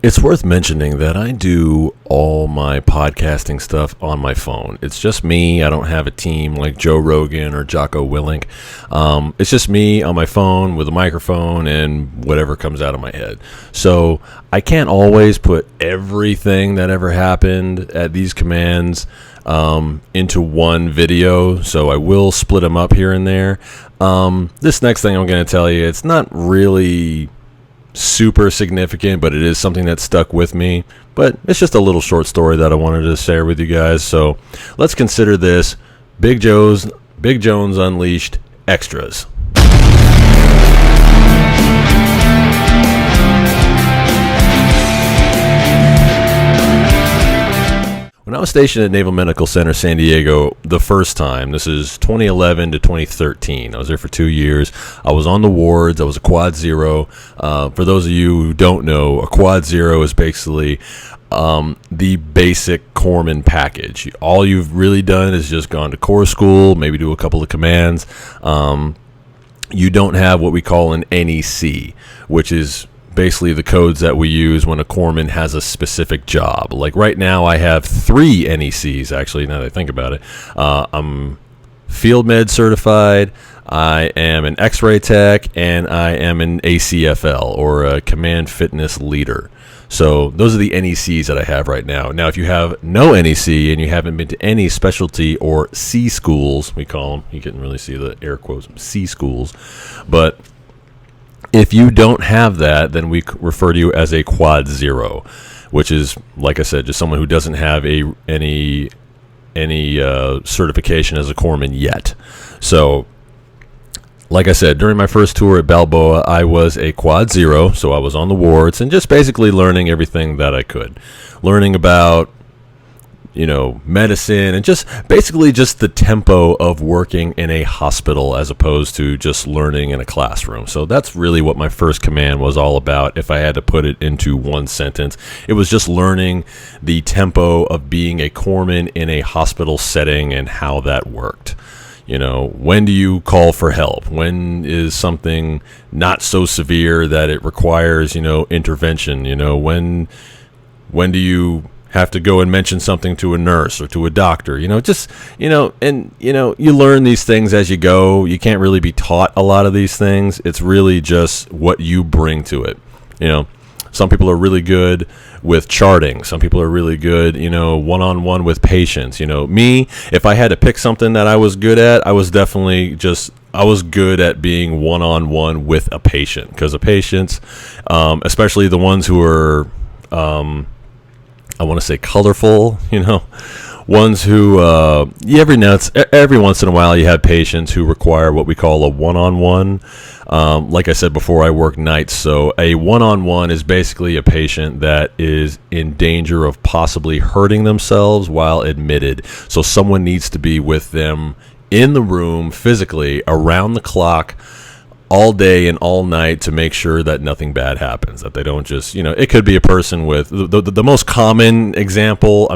It's worth mentioning that I do all my podcasting stuff on my phone. It's just me. I don't have a team like Joe Rogan or Jocko Willink. It's just me on my phone with a microphone and whatever comes out of my head. So I can't always put everything that ever happened at these commands into one video. So I will split them up here and there. This next thing I'm going to tell you, it's not really super significant, but it is something that stuck with me. But it's just a little short story that I wanted to share with you guys. So let's consider this Big Jones Unleashed Extras. When I was stationed at Naval Medical Center, San Diego, the first time, this is 2011 to 2013. I was there for 2 years. I was on the wards. I was a Quad Zero. For those of you who don't know, a Quad Zero is basically the basic corpsman package. All you've really done is just gone to corps school, maybe do a couple of commands. You don't have what we call an NEC, which is basically the codes that we use when a corpsman has a specific job. Like right now I have 3 NECs, actually, now that I think about it. I'm field med certified, I am an x-ray tech, and I am an ACFL, or a command fitness leader. So those are the NECs that I have right now. Now, if you have no NEC and you haven't been to any specialty or C schools, we call them, you can really see the air quotes, C schools, but if you don't have that, then we refer to you as a Quad Zero, which is, like I said, just someone who doesn't have any certification as a corpsman yet. So, like I said, during my first tour at Balboa, I was a Quad Zero, so I was on the wards and just basically learning everything that I could. Learning about, medicine, and just basically just the tempo of working in a hospital as opposed to just learning in a classroom. So that's really what my first command was all about. If I had to put it into one sentence, it was just learning the tempo of being a corpsman in a hospital setting and how that worked. When do you call for help? When is something not so severe that it requires, intervention? When do you have to go and mention something to a nurse or to a doctor, you learn these things as you go. You can't really be taught a lot of these things. It's really just what you bring to it. Some people are really good with charting. Some people are really good, one-on-one with patients. Me, if I had to pick something that I was good at, I was good at being one-on-one with a patient, because the patients, especially the ones who are, I want to say colorful, ones who, every once in a while you have patients who require what we call a one-on-one. Like I said before, I work nights, so a one-on-one is basically a patient that is in danger of possibly hurting themselves while admitted. So someone needs to be with them in the room physically around the clock, all day and all night, to make sure that nothing bad happens, that they don't just, it could be a person with, the most common example,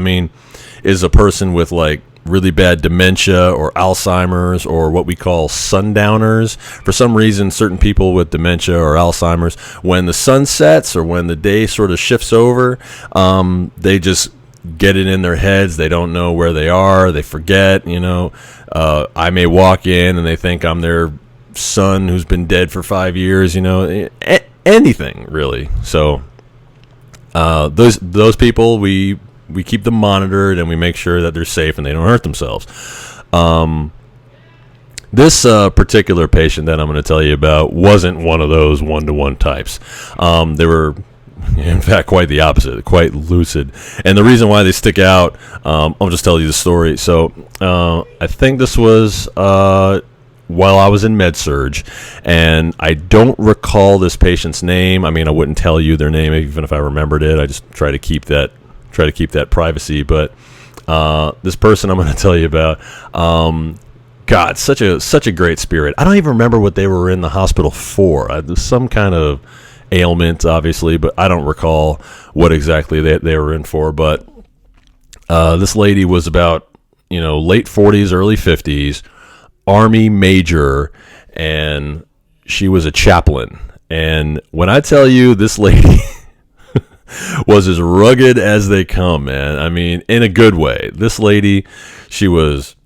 is a person with like really bad dementia or Alzheimer's, or what we call sundowners. For some reason, certain people with dementia or Alzheimer's, when the sun sets or when the day sort of shifts over, they just get it in their heads. They don't know where they are. They forget, I may walk in and they think I'm their son who's been dead for 5 years, anything really. So those people, we keep them monitored and we make sure that they're safe and they don't hurt themselves. This particular patient that I'm going to tell you about wasn't one of those one-to-one types. They were, in fact, quite the opposite, quite lucid. And the reason why they stick out, I'll just tell you the story. So I think this was while I was in med-surg, and I don't recall this patient's name. I wouldn't tell you their name even if I remembered it. I just try to keep that privacy. But this person I'm going to tell you about, God, such a great spirit. I don't even remember what they were in the hospital for. Some kind of ailment, obviously, but I don't recall what exactly they were in for. But this lady was about late 40s, early 50s, Army major, and she was a chaplain. And when I tell you, this lady was as rugged as they come, man. I mean, in a good way. This lady, she was,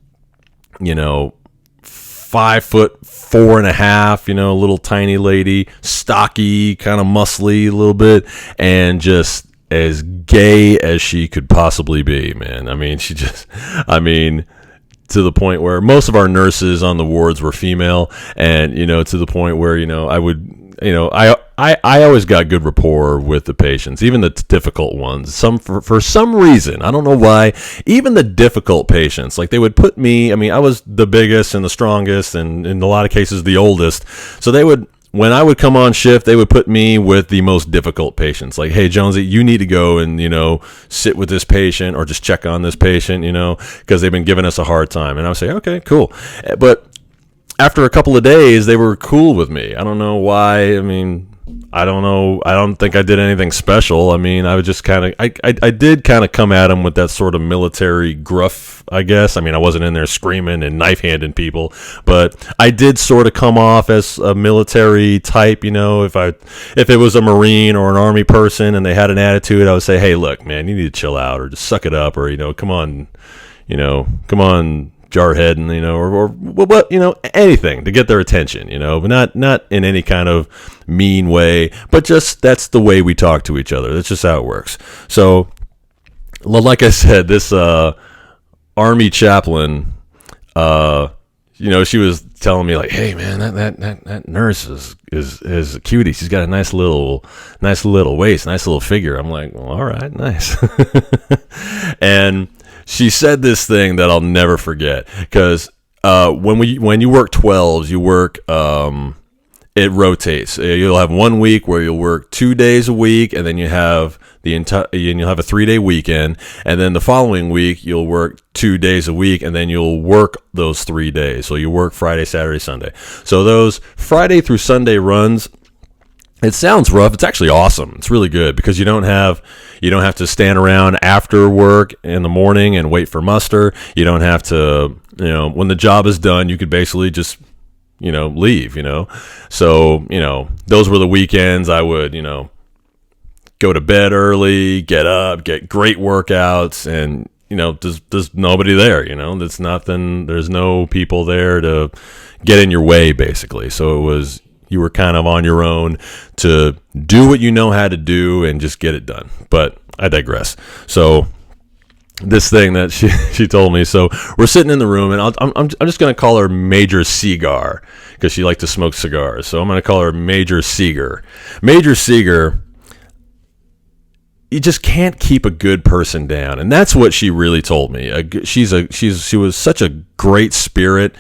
5'4.5", a little tiny lady, stocky, kind of muscly a little bit, and just as gay as she could possibly be, man. I mean, to the point where most of our nurses on the wards were female, and to the point where I would, I always got good rapport with the patients, even the difficult ones. For some reason, I don't know why, even the difficult patients, like they would put me. I mean, I was the biggest and the strongest, and in a lot of cases the oldest. So they would, when I would come on shift, they would put me with the most difficult patients. Like, hey, Jonesy, you need to go and, sit with this patient or just check on this patient, because they've been giving us a hard time. And I would say, okay, cool. But after a couple of days, they were cool with me. I don't know why. I mean, I don't know. I don't think I did anything special. I mean, I would just kind of, I did kind of come at them with that sort of military gruff, I guess. I mean, I wasn't in there screaming and knife-handing people, but I did sort of come off as a military type, if it was a Marine or an Army person and they had an attitude, I would say, hey, look, man, you need to chill out or just suck it up, or, come on, jarhead, and anything to get their attention, but not in any kind of mean way, but just that's the way we talk to each other. That's just how it works. So, like I said, this Army Chaplain, she was telling me like, hey man, that nurse is a cutie. She's got a nice little waist, nice little figure. I'm like, well, all right, nice. And she said this thing that I'll never forget, because when you work 12s, you work, it rotates. You'll have 1 week where you'll work 2 days a week, and then you have you'll have a 3-day weekend, and then the following week you'll work 2 days a week, and then you'll work those 3 days. So you work Friday, Saturday, Sunday. So those Friday through Sunday runs, it sounds rough. It's actually awesome. It's really good because you don't have to stand around after work in the morning and wait for muster. You don't have to, when the job is done, you could basically just, leave, So, those were the weekends I would, go to bed early, get up, get great workouts, and, there's nobody there, there's nothing, there's no people there to get in your way, basically. So you were kind of on your own to do what you know how to do and just get it done. But I digress. So this thing that she told me. So we're sitting in the room, and I'm just going to call her Major Seegar because she liked to smoke cigars. So I'm going to call her Major Seegar. Major Seegar, you just can't keep a good person down, and that's what she really told me. She was such a great spirit.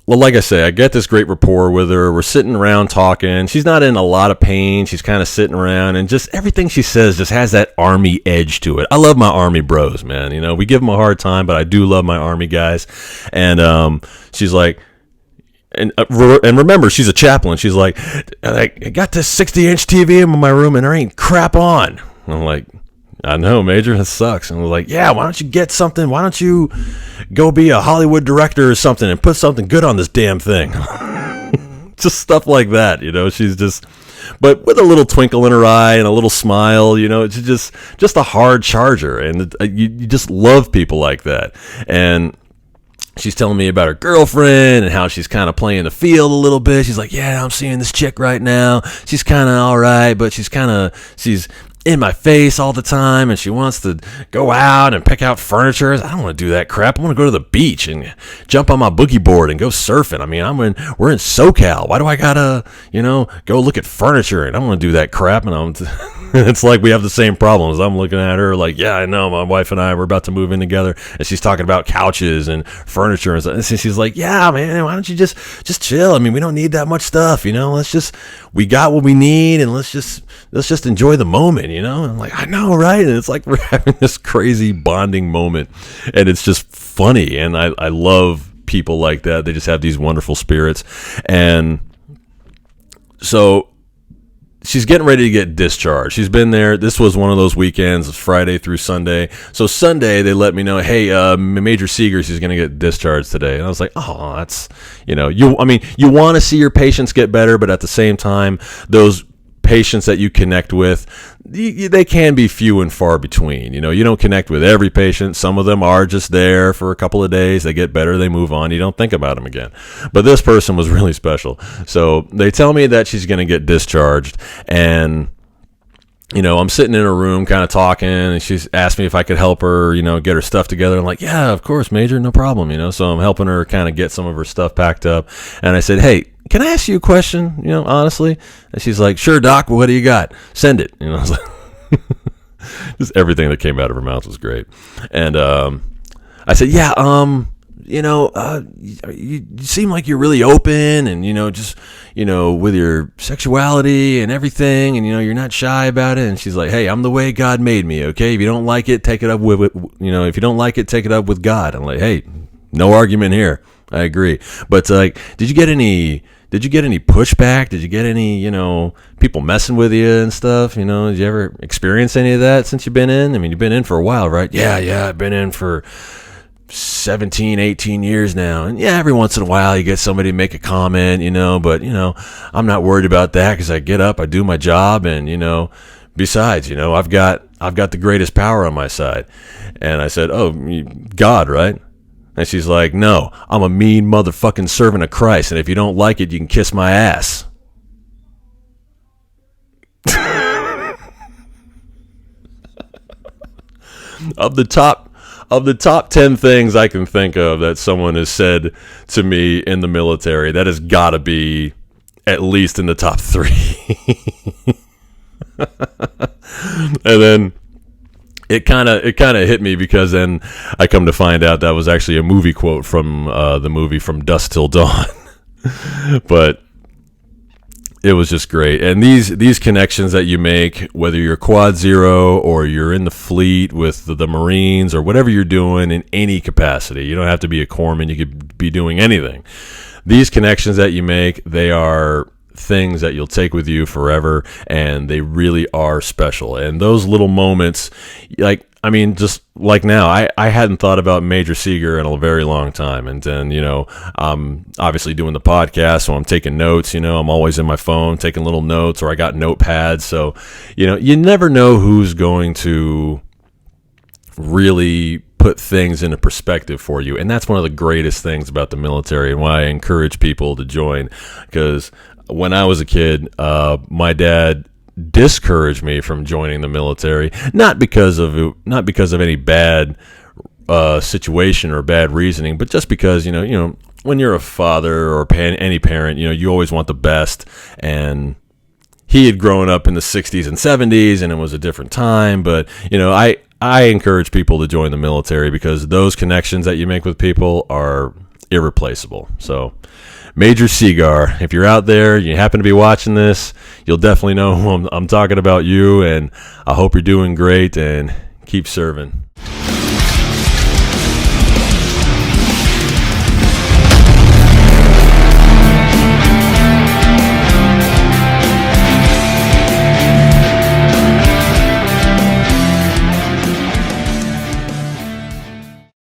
Well, like I say, I get this great rapport with her. We're sitting around talking. She's not in a lot of pain. She's kind of sitting around, and just everything she says just has that Army edge to it. I love my Army bros, man. We give them a hard time, but I do love my Army guys. And she's like, and remember, she's a chaplain. She's like, I got this 60-inch TV in my room, and there ain't crap on. I'm like, I know, Major, that sucks. And I was like, yeah, why don't you get something? Why don't you go be a Hollywood director or something and put something good on this damn thing? Just stuff like that, she's just, but with a little twinkle in her eye and a little smile, it's just a hard charger. And you just love people like that. And she's telling me about her girlfriend and how she's kind of playing the field a little bit. She's like, yeah, I'm seeing this chick right now. She's kind of all right, but she's in my face all the time, and she wants to go out and pick out furniture. I don't want to do that crap. I want to go to the beach and jump on my boogie board and go surfing. I mean, we're in SoCal. Why do I gotta, go look at furniture? And I don't want to do that crap. And it's like we have the same problems. I'm looking at her like, yeah, I know. My wife and I were about to move in together, and she's talking about couches and furniture and stuff. And she's like, yeah, man, why don't you just chill? I mean, we don't need that much stuff, we got what we need, and let's just enjoy the moment, And I'm like, I know, right? And it's like we're having this crazy bonding moment, and it's just funny. And I love people like that. They just have these wonderful spirits. And so she's getting ready to get discharged. She's been there. This was one of those weekends, Friday through Sunday. So Sunday, they let me know, hey, Major Seegar, she's going to get discharged today. And I was like, oh, that's, you want to see your patients get better, but at the same time, those patients that you connect with, they can be few and far between. You don't connect with every patient. Some of them are just there for a couple of days. They get better, they move on. You don't think about them again. But this person was really special. So they tell me that she's going to get discharged, and I'm sitting in her room kind of talking, and she's asked me if I could help her, get her stuff together. I'm like, yeah, of course, Major, no problem, So I'm helping her kind of get some of her stuff packed up. And I said, hey, can I ask you a question, honestly? And she's like, sure, Doc, what do you got? Send it. I was like, just everything that came out of her mouth was great. And I said, yeah, you seem like you're really open and, just, with your sexuality and everything, and, you're not shy about it. And she's like, hey, I'm the way God made me, okay? If you don't like it, take it up with, if you don't like it, take it up with God. I'm like, hey, no argument here. I agree. But, did you get any pushback? Did you get any, people messing with you and stuff? Did you ever experience any of that since you've been in? I mean, you've been in for a while, right? Yeah, I've been in for 17, 18 years now. And yeah, every once in a while you get somebody to make a comment, but, I'm not worried about that because I get up, I do my job, and, besides, I've got the greatest power on my side. And I said, oh, God, right? And she's like, no, I'm a mean motherfucking servant of Christ, and if you don't like it, you can kiss my ass. Of the top 10 things I can think of that someone has said to me in the military, that has got to be at least in the top 3. And then it kind of hit me, because then I come to find out that was actually a movie quote from the movie From Dusk Till Dawn. But it was just great. And these connections that you make, whether you're Quad Zero or you're in the fleet with the Marines or whatever you're doing in any capacity, you don't have to be a corpsman, you could be doing anything. These connections that you make, they are things that you'll take with you forever, and they really are special. And those little moments, just like now, I hadn't thought about Major Seegar in a very long time. And then, I'm obviously doing the podcast, so I'm taking notes, I'm always in my phone taking little notes, or I got notepads. So, you never know who's going to really put things into perspective for you. And that's one of the greatest things about the military, and why I encourage people to join. Because when I was a kid, my dad discouraged me from joining the military, not because of any bad situation or bad reasoning, but just because when you're a father or any parent, you always want the best. And he had grown up in the 60s and 70s, and it was a different time. But I encourage people to join the military, because those connections that you make with people are irreplaceable. So, Major Seegar, if you're out there, you happen to be watching this, you'll definitely know who I'm talking about you, and I hope you're doing great, and keep serving.